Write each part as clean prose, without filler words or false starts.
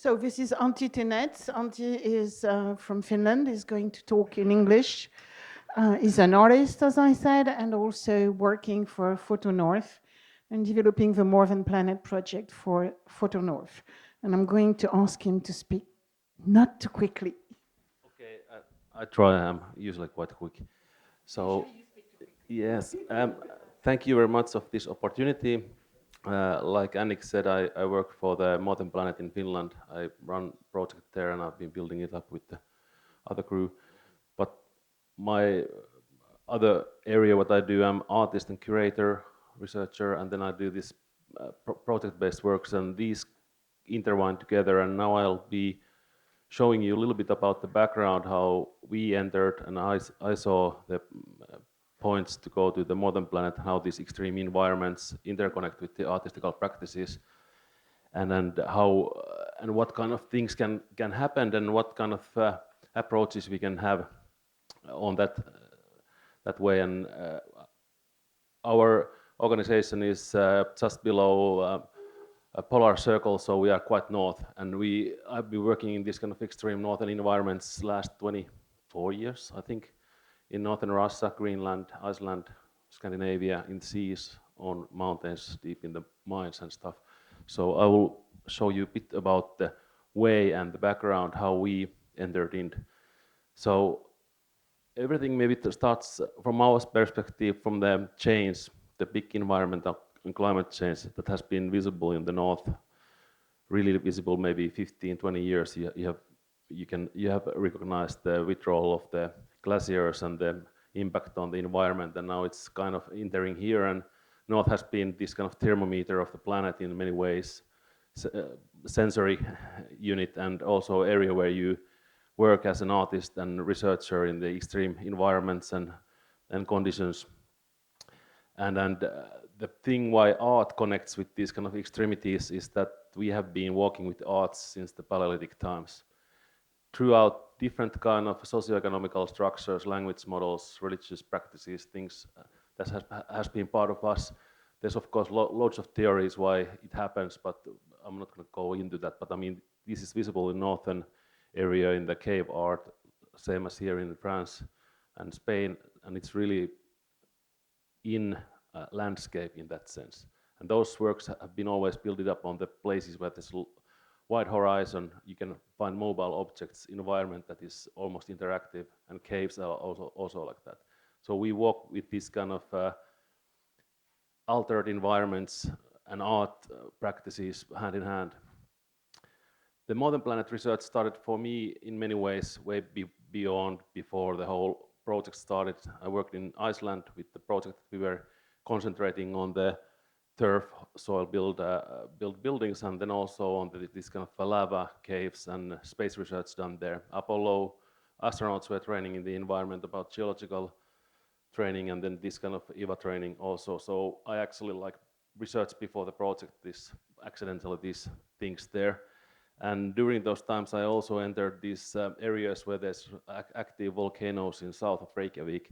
So this is Antti Tenetz. Antti is from Finland, is going to talk in English. He's an artist, as I said, and also working for Photo North and developing the More Than Planet project for Photo North. And I'm going to ask him to speak not too quickly. Okay, I try. I'm usually quite quick. So, yes, thank you very much of this opportunity. Like Annik said, I work for the More Than Planet in Finland. I run project there, and I've been building it up with the other crew. But my other area, what I do, I'm artist and curator, researcher, and then I do this project-based works, and these intertwine together. And now I'll be showing you a little bit about the background, how we entered, and I saw the points to go to the More Than Planet, how these extreme environments interconnect with the artistical practices, and how and what kind of things can happen, and what kind of approaches we can have on that way. And our organization is just below a polar circle, so we are quite north, and I've been working in this kind of extreme northern environments last 24 years, I think, in northern Russia, Greenland, Iceland, Scandinavia, in seas, on mountains, deep in the mines and stuff. So I will show you a bit about the way and the background, how we entered in. So everything maybe starts from our perspective, from the change, the big environmental and climate change that has been visible in the north, really visible maybe 15, 20 years. You have recognized the withdrawal of the glaciers and the impact on the environment, and now it's kind of entering here. And north has been this kind of thermometer of the planet in many ways, sensory unit, and also area where you work as an artist and researcher in the extreme environments and conditions. And the thing why art connects with these kind of extremities is that we have been working with arts since the Paleolithic times. Throughout different kind of socio-economical structures, language models, religious practices, things that has been part of us. There's of course loads of theories why it happens, but I'm not going to go into that. But I mean, this is visible in northern area in the cave art, same as here in France and Spain, and it's really in landscape in that sense. And those works have been always built up on the places where there's wide horizon. You can find mobile objects, environment that is almost interactive, and caves are also like that. So we walk with this kind of altered environments and art practices hand in hand. The More Than Planet research started for me in many ways way beyond before the whole project started. I worked in Iceland with the project. We were concentrating on the turf soil built buildings, and then also on this kind of lava caves and space research done there. Apollo astronauts were training in the environment about geological training, and then this kind of EVA training also. So I actually researched before the project accidentally these things there. And during those times, I also entered these areas where there's active volcanoes in south of Reykjavik,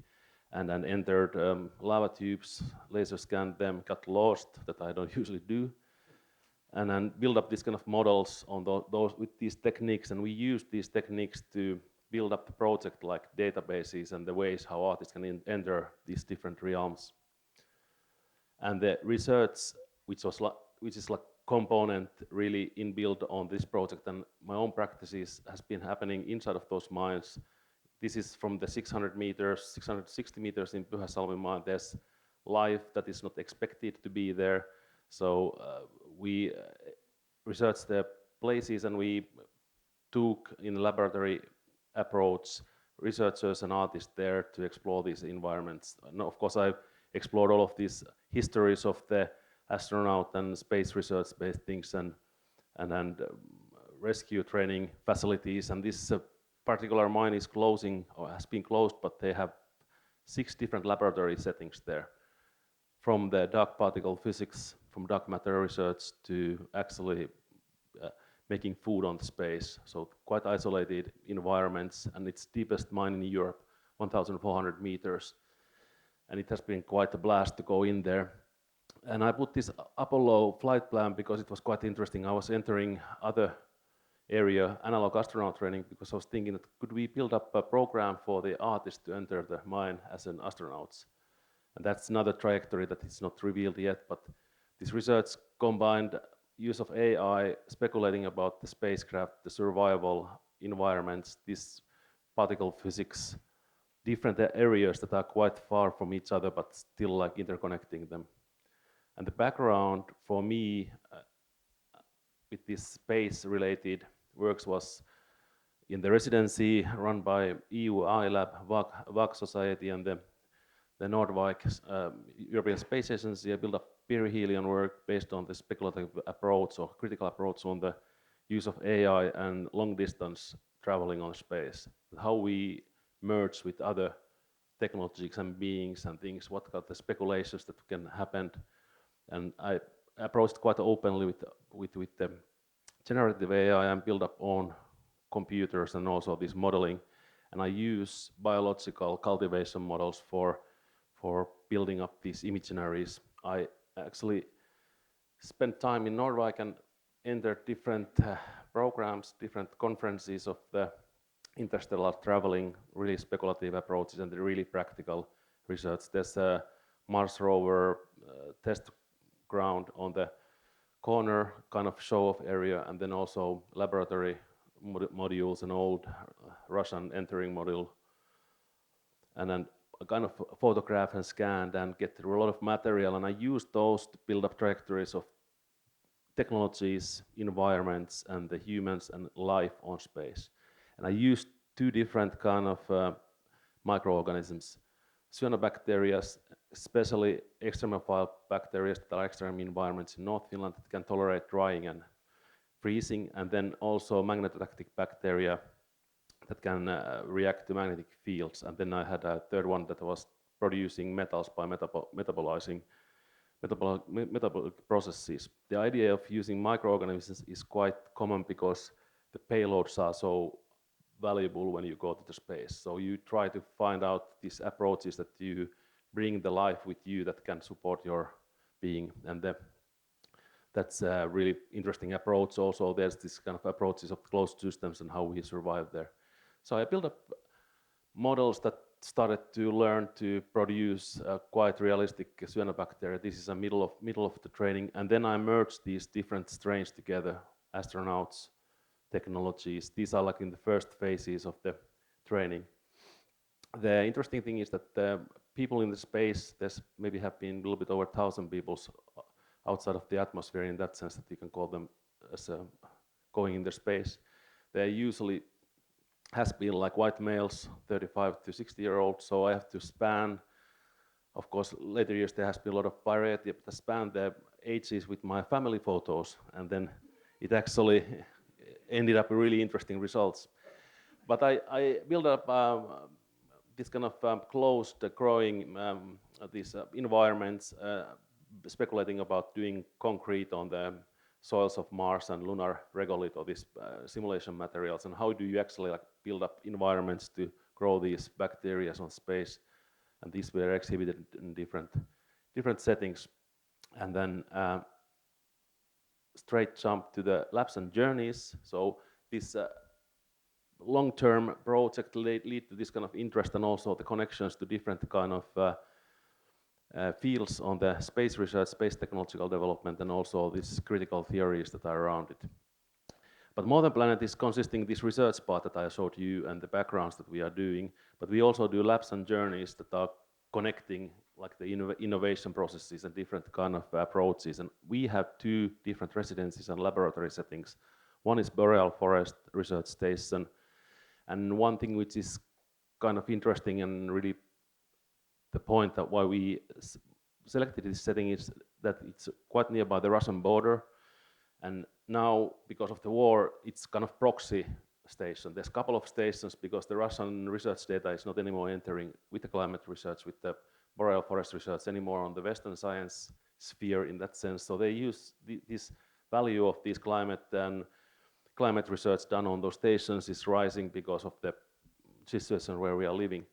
and then entered lava tubes, laser scanned them, got lost, that I don't usually do, and then build up these kind of models on those with these techniques. And we use these techniques to build up the project, like databases and the ways how artists can enter these different realms. And the research, which is like component really inbuilt on this project, and my own practices has been happening inside of those mines. This is from the 600 meters, 660 meters in Pyhäjärvi mine. There's life that is not expected to be there. So we researched the places, and we took in laboratory approach researchers and artists there to explore these environments. And of course, I've explored all of these histories of the astronaut and space research-based things, and rescue training facilities. And this particular mine is closing, or has been closed, but they have 6 different laboratory settings there, from the dark particle physics, from dark matter research to actually making food on space. So quite isolated environments, and it's deepest mine in Europe, 1,400 meters. And it has been quite a blast to go in there. And I put this Apollo flight plan because it was quite interesting. I was entering other area, analog astronaut training, because I was thinking that could we build up a program for the artist to enter the mine as an astronaut? And that's another trajectory that is not revealed yet, but this research combined use of AI, speculating about the spacecraft, the survival environments, this particle physics, different areas that are quite far from each other, but still like interconnecting them. And the background for me with this space-related works was in the residency run by EU iLab, VAC Society, and the Nordvik European Space Agency. I built a perihelion work based on the speculative approach or critical approach on the use of AI and long-distance traveling on space. How we merge with other technologies and beings and things, what are the speculations that can happen. And I approached quite openly with the generative AI and build up on computers and also this modeling. And I use biological cultivation models for building up these imaginaries. I actually spent time in Nordvik and entered different programs, different conferences of the interstellar traveling, really speculative approaches and the really practical research. There's a Mars rover test ground on the corner, kind of show-off area, and then also laboratory modules, an old Russian entering module, and then I kind of photographed and scanned and get a lot of material, and I used those to build up trajectories of technologies, environments, and the humans and life on space. And I used two different kind of microorganisms, cyanobacteria, especially extremophile bacteria that are extreme environments in North Finland that can tolerate drying and freezing, and then also magnetotactic bacteria that can react to magnetic fields. And then I had a third one that was producing metals by metabolizing metabolic processes. The idea of using microorganisms is quite common because the payloads are so valuable when you go to the space. So you try to find out these approaches that you bring the life with you that can support your being. And that's a really interesting approach. Also, there's this kind of approaches of closed systems and how we survive there. So I built up models that started to learn to produce quite realistic cyanobacteria. This is a middle of the training, and then I merged these different strains together, astronauts, technologies. These are like in the first phases of the training. The interesting thing is that the people in the space, there's maybe have been a little bit over 1,000 people outside of the atmosphere in that sense that you can call them as going in the space. They usually has been like white males, 35 to 60-year-olds, so I have to span, of course, later years there has been a lot of variety, but I span the ages with my family photos, and then it actually ended up really interesting results. But I built up this kind of closed, growing these environments, speculating about doing concrete on the soils of Mars and lunar regolith, or these simulation materials, and how do you actually like build up environments to grow these bacteria on space. And these were exhibited in different settings. And then straight jump to the labs and journeys. So this long-term project lead to this kind of interest and also the connections to different kind of fields on the space research, space technological development, and also these critical theories that are around it. But More Than Planet is consisting this research part that I showed you and the backgrounds that we are doing, but we also do labs and journeys that are connecting like the innovation processes and different kind of approaches. And we have two different residencies and laboratory settings. One is Boreal Forest Research Station, and one thing which is kind of interesting and really the point that why we selected this setting is that it's quite nearby the Russian border, and now because of the war it's kind of proxy station. There's a couple of stations because the Russian research data is not anymore entering with the climate research, with the boreal forest research anymore on the Western science sphere in that sense. So they use this value of this climate and climate research done on those stations is rising because of the situation where we are living.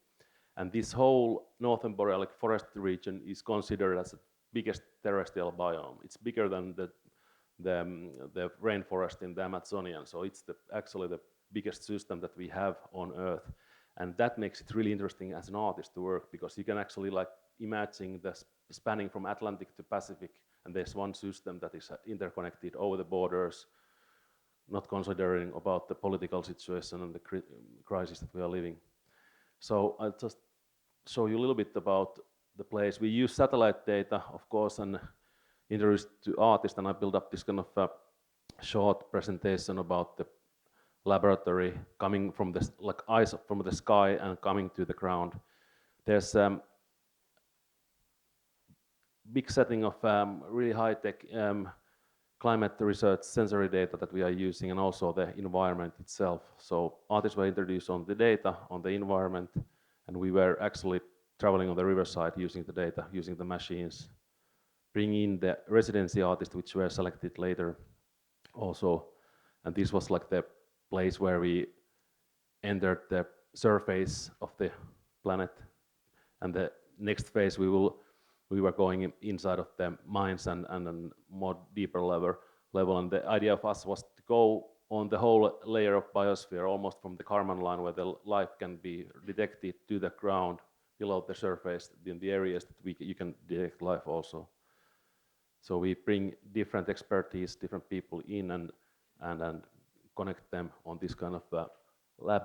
And this whole northern borealic forest region is considered as the biggest terrestrial biome. It's bigger than the the rainforest in the Amazonian. So it's actually the biggest system that we have on Earth. And that makes it really interesting as an artist to work, because you can actually like imagine the spanning from Atlantic to Pacific, and there's one system that is interconnected over the borders, not considering about the political situation and the crisis that we are living. So I'll just show you a little bit about the place. We use satellite data, of course, and introduced to artists, and I built up this kind of short presentation about the laboratory coming from the like eyes from the sky and coming to the ground. There's big setting of really high-tech climate research sensory data that we are using, and also the environment itself. So artists were introduced on the data, on the environment, and we were actually traveling on the riverside using the data, using the machines, bringing in the residency artists, which were selected later also. And this was like the place where we entered the surface of the planet. And the next phase we were going inside of the mines and a more deeper level. And the idea of us was to go on the whole layer of biosphere, almost from the Kármán line, where the life can be detected, to the ground below the surface, in the areas that you can detect life also. So we bring different expertise, different people in, and connect them on this kind of lab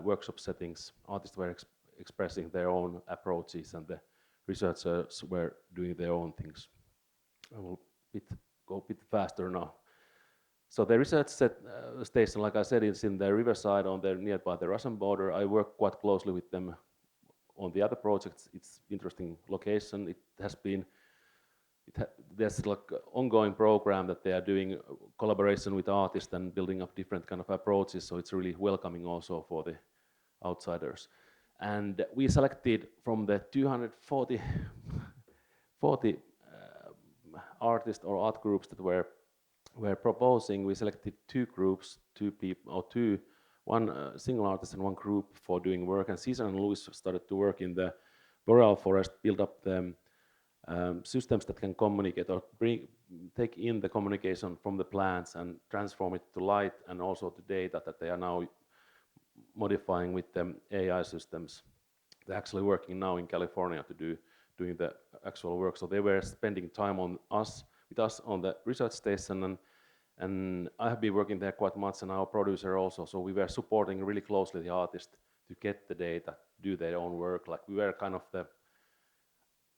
workshop settings. Artists were expressing their own approaches, and the researchers were doing their own things. I will go a bit faster now. So the research station, like I said, is in the riverside nearby the Russian border. I work quite closely with them on the other projects. It's interesting location. It has been there's like an ongoing program that they are doing collaboration with artists and building up different kind of approaches, so it's really welcoming also for the outsiders. And we selected from the 240 artists or art groups that were proposing. We selected two groups, one single artist and one group for doing work. And Caesar and Louis started to work in the boreal forest, build up the systems that can communicate or take in the communication from the plants and transform it to light, and also to data that they are now modifying with the AI systems. They're actually working now in California to doing the actual work. So they were spending time with us on the research station, and I have been working there quite much, and our producer also. So we were supporting really closely the artists to get the data, do their own work. Like we were kind of the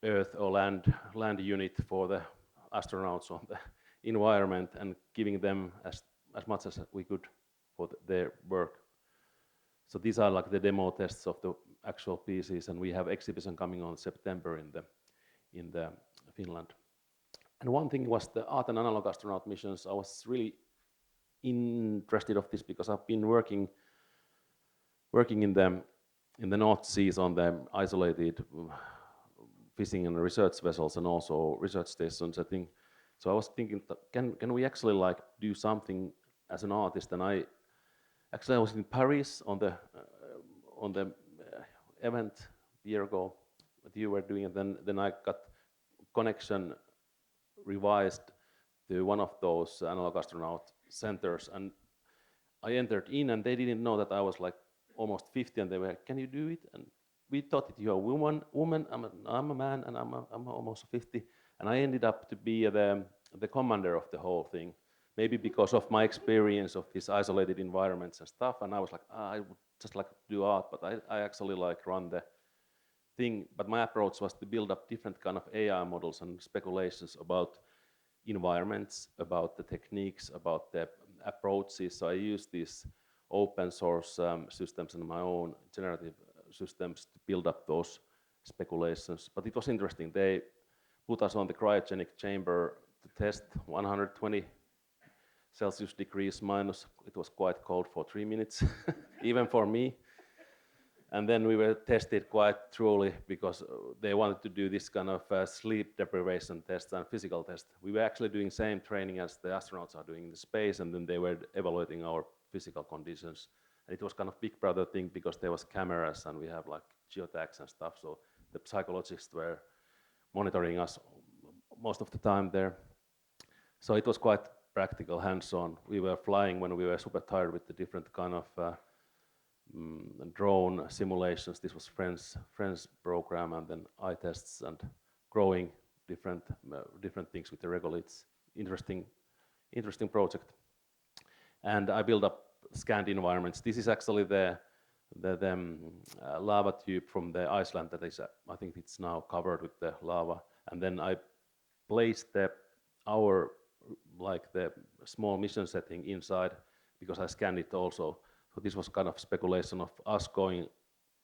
Earth or land unit for the astronauts on the environment, and giving them as much as we could for their work. So these are like the demo tests of the actual pieces, and we have exhibition coming on September in the Finland. And one thing was the art and analog astronaut missions. I was really interested of this because I've been working in the North Seas on the isolated fishing and research vessels, and also research stations, I think. So I was thinking, can we actually like do something as an artist? And I was in Paris on the event a year ago that you were doing, and then I got connection revised to one of those analog astronaut centers, and I entered in, and they didn't know that I was like almost 50, and they were, can you do it? And we thought that you're a woman, I'm a man, and I'm almost 50, and I ended up to be the commander of the whole thing. Maybe because of my experience of these isolated environments and stuff, and I was like, I would just like to do art, but I actually like run the thing. But my approach was to build up different kind of AI models and speculations about environments, about the techniques, about the approaches. So I used these open source systems and my own generative systems to build up those speculations. But it was interesting. They put us on the cryogenic chamber to test 120 Celsius degrees minus. It was quite cold for 3 minutes, even for me. And then we were tested quite truly because they wanted to do this kind of sleep deprivation test and physical test. We were actually doing same training as the astronauts are doing in the space, and then they were evaluating our physical conditions. And it was kind of big brother thing because there was cameras and we have like geotags and stuff. So the psychologists were monitoring us most of the time there. So it was quite practical, hands-on. We were flying when we were super tired with the different kind of drone simulations. This was French program, and then eye tests and growing different things with the regoliths. Interesting project. And I built up scanned environments. This is actually the lava tube from the Iceland that is, I think it's now covered with the lava. And then I placed the small mission setting inside because I scanned it also. So this was kind of speculation of us going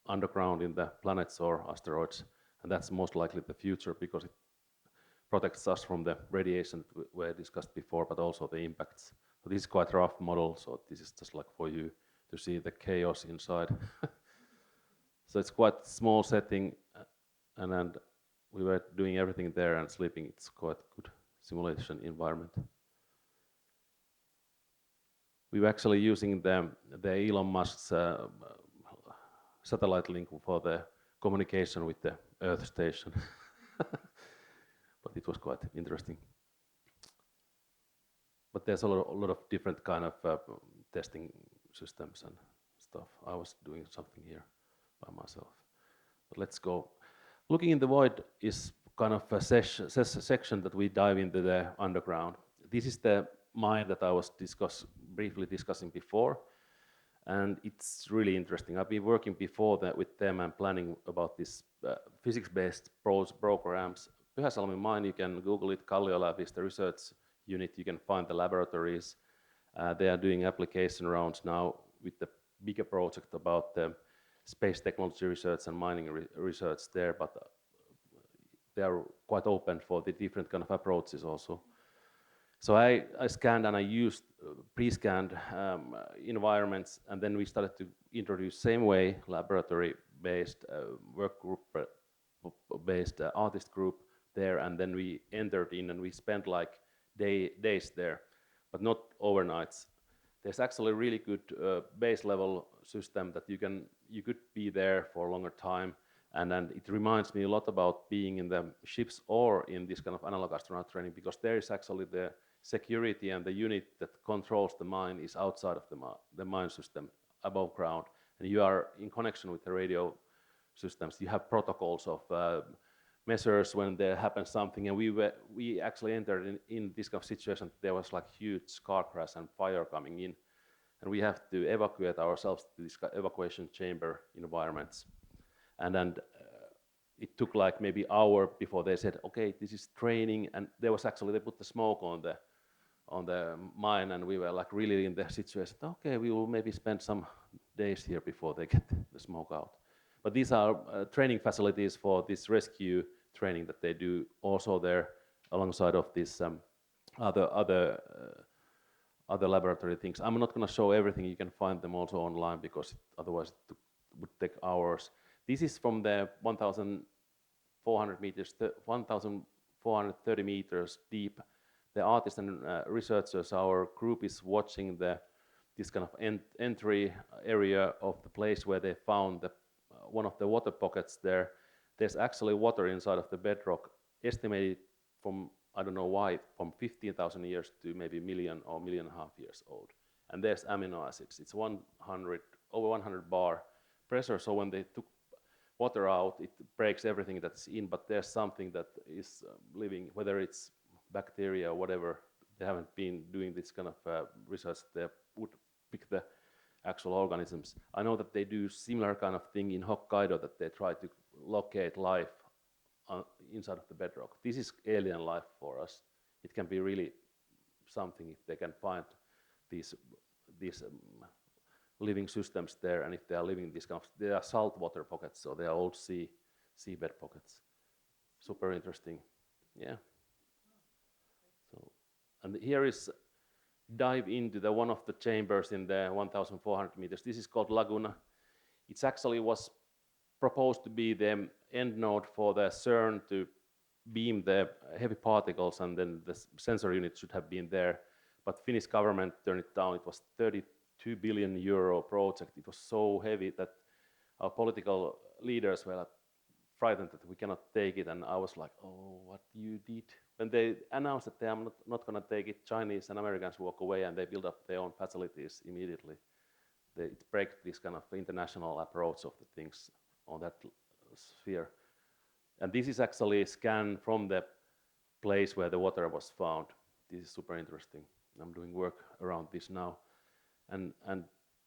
underground in the planets or asteroids, and that's most likely the future because it protects us from the radiation that were discussed before, but also the impacts. So this is quite a rough model, so this is just like for you to see the chaos inside. So it's quite small setting, and we were doing everything there and sleeping. It's quite good simulation environment. We were actually using the Elon Musk's satellite link for the communication with the Earth station. But it was quite interesting. But there's a lot of different kind of testing systems and stuff. I was doing something here by myself. But let's go. Looking in the void is kind of a section that we dive into the underground. This is the mine that I was briefly discussing before, and it's really interesting. I've been working before that with them and planning about this physics-based programs. Pyhäjärvi mine, you can Google it. Kalliolab is the research unit. You can find the laboratories. They are doing application rounds now with the bigger project about the space technology research and mining research there, but they are quite open for the different kind of approaches also. So I scanned and I used pre-scanned environments, and then we started to introduce same way laboratory-based work group-based artist group there, and then we entered in and we spent like days there, but not overnights. There's actually a really good base level system that you could be there for a longer time, and it reminds me a lot about being in the ships or in this kind of analog astronaut training, because there is actually the security and the unit that controls the mine is outside of the mine system above ground, and you are in connection with the radio systems. You have protocols of measures when there happens something, and we actually entered in this kind of situation. There was like huge car crash and fire coming in, and we have to evacuate ourselves to this evacuation chamber environments. And then it took like maybe an hour before they said, okay, this is training, and there was actually, they put the smoke on the mine, and we were like really in the situation, okay, we will maybe spend some days here before they get the smoke out. But these are training facilities for this rescue training that they do also there alongside of this other laboratory things. I'm not going to show everything. You can find them also online because otherwise it would take hours. This is from the 1,400 meters, 1,430 meters deep. The artists and researchers, our group is watching this kind of entry area of the place where they found one of the water pockets there. There's actually water inside of the bedrock, estimated from, I don't know why, from 15,000 years to maybe a million or 1.5 million years old. And there's amino acids. It's over 100 bar pressure, so when they took water out, it breaks everything that's in, but there's something that is living, whether it's bacteria or whatever. They haven't been doing this kind of research. They would pick the actual organisms. I know that they do similar kind of thing in Hokkaido, that they try to locate life inside of the bedrock. This is alien life for us. It can be really something if they can find these living systems there, and if they are living this kind of, they are saltwater pockets, so they are old seabed pockets. Super interesting, yeah. So, and here is dive into one of the chambers in the 1,400 meters. This is called Laguna. It actually was proposed to be the end node for the CERN to beam the heavy particles, and then the sensor unit should have been there. But Finnish government turned it down. It was 32 billion euro project. It was so heavy that our political leaders were frightened that we cannot take it. And I was like, oh, what you did when they announced that they are not going to take it, Chinese and Americans walk away and they build up their own facilities immediately. It breaks this kind of international approach of the things on that sphere. And this is actually a scan from the place where the water was found. This is super interesting. I'm doing work around this now. And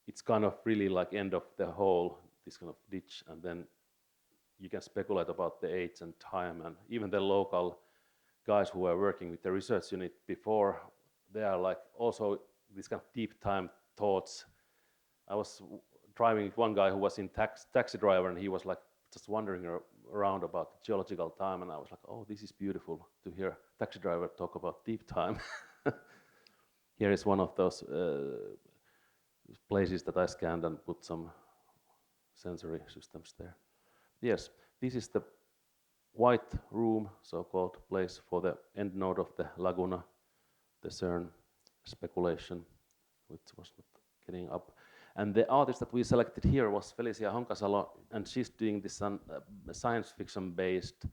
it's kind of really like end of the hole, this kind of ditch, and then you can speculate about the age and time, and even the local guys who were working with the research unit before, they are like also this kind of deep time thoughts. I was driving with one guy who was in taxi driver, and he was like just wandering around about the geological time, and I was like, oh, this is beautiful to hear taxi driver talk about deep time. Here is one of those places that I scanned and put some sensory systems there. Yes, this is the white room, so-called place for the end node of the Laguna, the CERN speculation, which was not getting up. And the artist that we selected here was Felicia Honkasalo, and she's doing this science fiction-based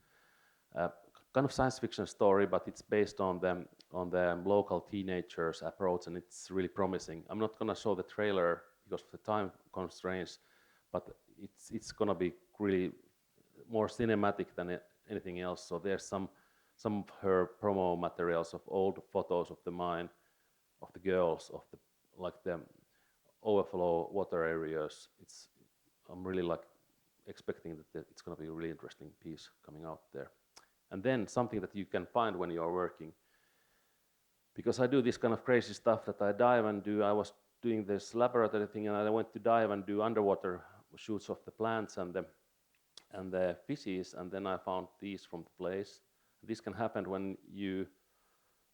kind of science fiction story, but it's based on the local teenagers' approach, and it's really promising. I'm not going to show the trailer because of the time constraints, but it's going to be really more cinematic than anything else. So there's some of her promo materials of old photos of the mine, of the girls, of the overflow water areas. I'm really like expecting that it's going to be a really interesting piece coming out there. And then something that you can find when you are working, because I do this kind of crazy stuff that I dive and do. I was doing this laboratory thing, and I went to dive and do underwater shoots of the plants and the fishes, and then I found these from the place. This can happen when you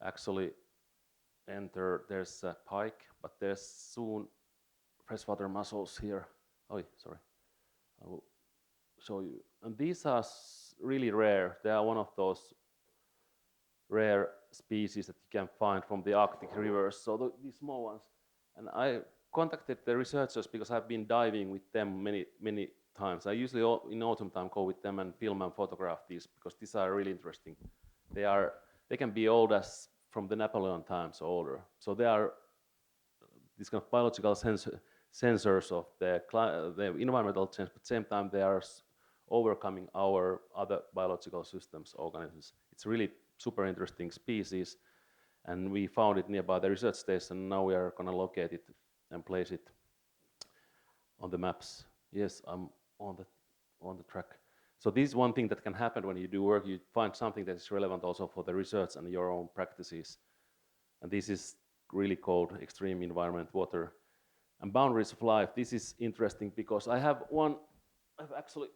actually enter. There's a pike, but there's soon freshwater mussels here. Oh, sorry. I will show you. And these are really rare. They are one of those rare species that you can find from the Arctic rivers. So these small ones. And I contacted the researchers because I've been diving with them many times. I usually in autumn time go with them and film and photograph these because these are really interesting. They can be old as from the Napoleon times or older. So they are these kind of biological sensors of the environmental change, but at the same time they are overcoming our other biological systems, organisms. It's really super interesting species, and we found it nearby the research station. Now we are going to locate it and place it on the maps. Yes, I'm on the track. So this is one thing that can happen when you do work. You find something that is relevant also for the research and your own practices. And this is really called extreme environment water. And boundaries of life. This is interesting because I have actually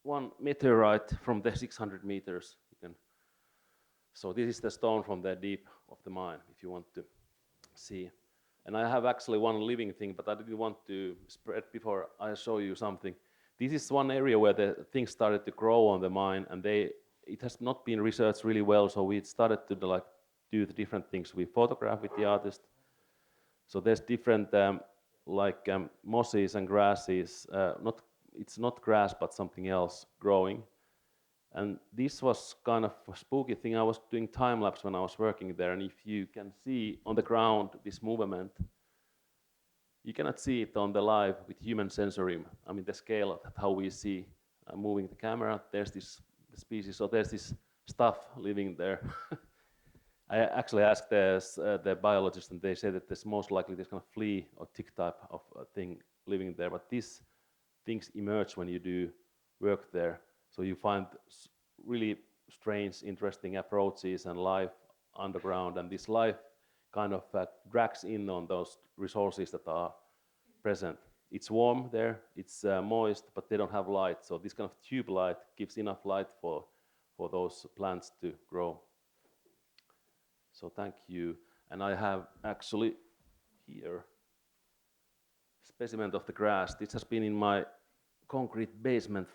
one meteorite from the 600 meters. So this is the stone from the deep of the mine, if you want to see. And I have actually one living thing, but I didn't want to spread before I show you something. This is one area where the things started to grow on the mine, and it has not been researched really well, so we started to do the different things. We photograph with the artist. So there's different mosses and grasses. It's not grass, but something else growing. And this was kind of a spooky thing. I was doing time lapse when I was working there, and if you can see on the ground this movement, you cannot see it on the live with human sensorium. I mean the scale of how we see moving the camera. There's this species, so there's this stuff living there. I actually asked the biologist, and they said that there's most likely this kind of flea or tick type of thing living there. But these things emerge when you do work there. So you find really strange, interesting approaches and life underground. And this life kind of drags in on those resources that are present. It's warm there, it's moist, but they don't have light. So this kind of tube light gives enough light for those plants to grow. So thank you. And I have actually here a specimen of the grass. This has been in my concrete basement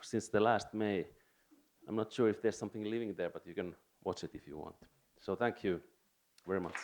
since the last May. I'm not sure if there's something living there, but you can watch it if you want. So thank you very much.